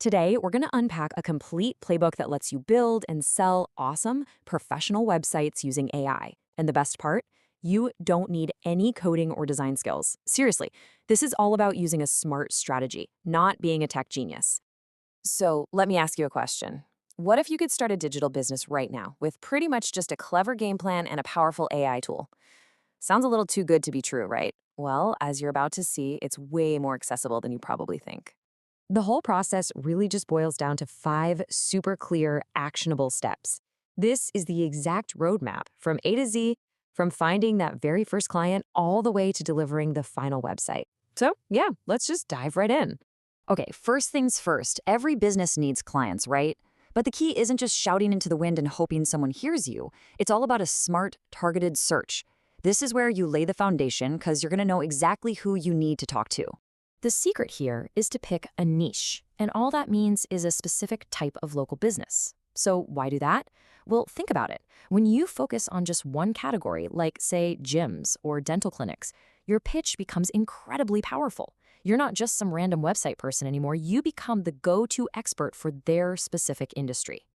Today, we're going to unpack a complete playbook that lets you build and sell awesome, professional websites using AI. And the best part? You don't need any coding or design skills. Seriously, this is all about using a smart strategy, not being a tech genius. So, let me ask you a question. What if you could start a digital business right now with pretty much just a clever game plan and a powerful AI tool? Sounds a little too good to be true, right? Well, as you're about to see, it's way more accessible than you probably think. The whole process really just boils down to 5 super clear, actionable steps. This is the exact roadmap from A to Z, from finding that very first client all the way to delivering the final website. So, yeah, let's just dive right in. Okay, first things first, every business needs clients, right? But the key isn't just shouting into the wind and hoping someone hears you. It's all about a smart, targeted search. This is where you lay the foundation because you're going to know exactly who you need to talk to. The secret here is to pick a niche, and all that means is a specific type of local business. So why do that? Well, think about it. When you focus on just one category, like, say, gyms or dental clinics, your pitch becomes incredibly powerful. You're not just some random website person anymore. You become the go-to expert for their specific industry.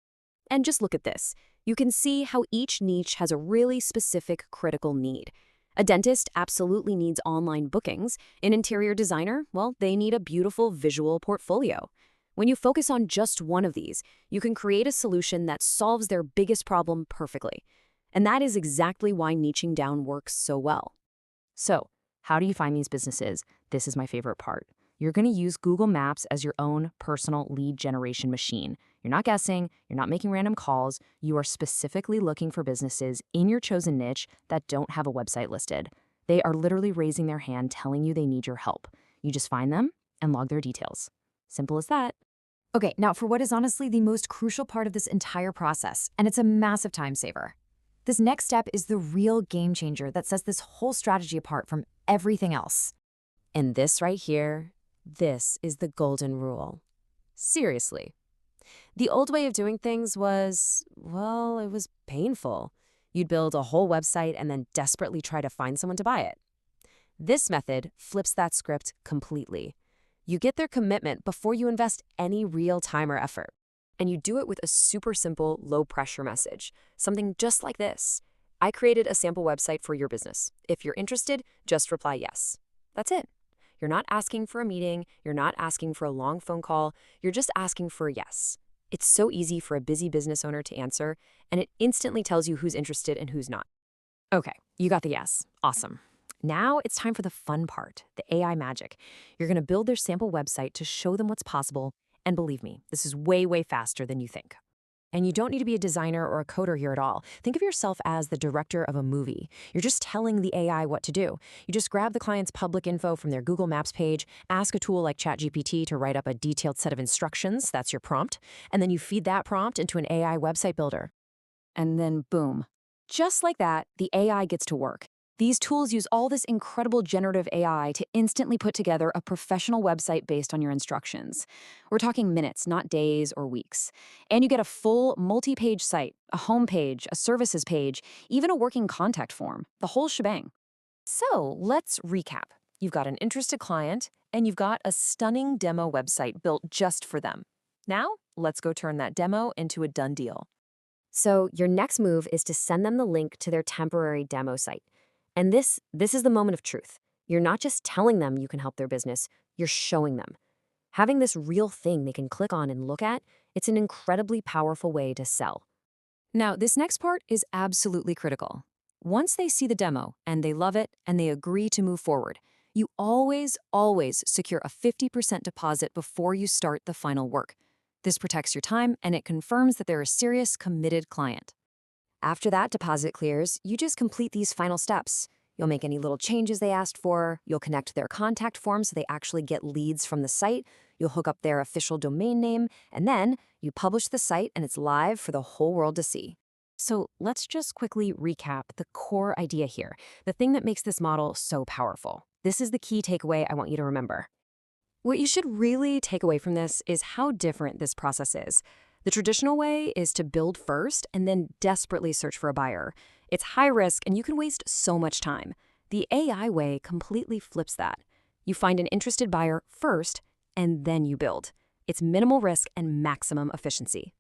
And just look at this. You can see how each niche has a really specific critical need. A dentist absolutely needs online bookings. An interior designer, well, they need a beautiful visual portfolio. When you focus on just one of these, you can create a solution that solves their biggest problem perfectly. And that is exactly why niching down works so well. So, how do you find these businesses? This is my favorite part. You're going to use Google Maps as your own personal lead generation machine. You're not guessing, you're not making random calls, you are specifically looking for businesses in your chosen niche that don't have a website listed. They are literally raising their hand telling you they need your help. You just find them and log their details. Simple as that. Okay, now for what is honestly the most crucial part of this entire process, and it's a massive time saver. This next step is the real game changer that sets this whole strategy apart from everything else. And this right here, this is the golden rule. Seriously. The old way of doing things was, well, it was painful. You'd build a whole website and then desperately try to find someone to buy it. This method flips that script completely. You get their commitment before you invest any real time or effort. And you do it with a super simple, low-pressure message. Something just like this. I created a sample website for your business. If you're interested, just reply yes. That's it. You're not asking for a meeting. You're not asking for a long phone call. You're just asking for a yes. It's so easy for a busy business owner to answer, and it instantly tells you who's interested and who's not. Okay, you got the yes. Awesome. Now it's time for the fun part, the AI magic. You're going to build their sample website to show them what's possible, and believe me, this is way, way faster than you think. And you don't need to be a designer or a coder here at all. Think of yourself as the director of a movie. You're just telling the AI what to do. You just grab the client's public info from their Google Maps page, ask a tool like ChatGPT to write up a detailed set of instructions, that's your prompt, and then you feed that prompt into an AI website builder. And then boom. Just like that, the AI gets to work. These tools use all this incredible generative AI to instantly put together a professional website based on your instructions. We're talking minutes, not days or weeks. And you get a full multi-page site, a home page, a services page, even a working contact form, the whole shebang. So let's recap. You've got an interested client, and you've got a stunning demo website built just for them. Now, let's go turn that demo into a done deal. So your next move is to send them the link to their temporary demo site. And this is the moment of truth. You're not just telling them you can help their business, you're showing them. Having this real thing they can click on and look at, it's an incredibly powerful way to sell. Now, this next part is absolutely critical. Once they see the demo and they love it and they agree to move forward, you always secure a 50% deposit before you start the final work. This protects your time and it confirms that they're a serious, committed client. After that deposit clears, you just complete these final steps. You'll make any little changes they asked for, you'll connect their contact form so they actually get leads from the site, you'll hook up their official domain name, and then you publish the site and it's live for the whole world to see. So let's just quickly recap the core idea here, the thing that makes this model so powerful. This is the key takeaway I want you to remember. What you should really take away from this is how different this process is. The traditional way is to build first and then desperately search for a buyer. It's high risk and you can waste so much time. The AI way completely flips that. You find an interested buyer first and then you build. It's minimal risk and maximum efficiency.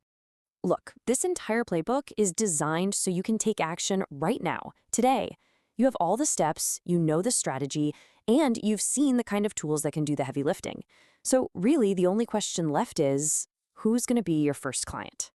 Look, this entire playbook is designed so you can take action right now, today. You have all the steps, you know the strategy, and you've seen the kind of tools that can do the heavy lifting. So really, the only question left is, who's going to be your first client?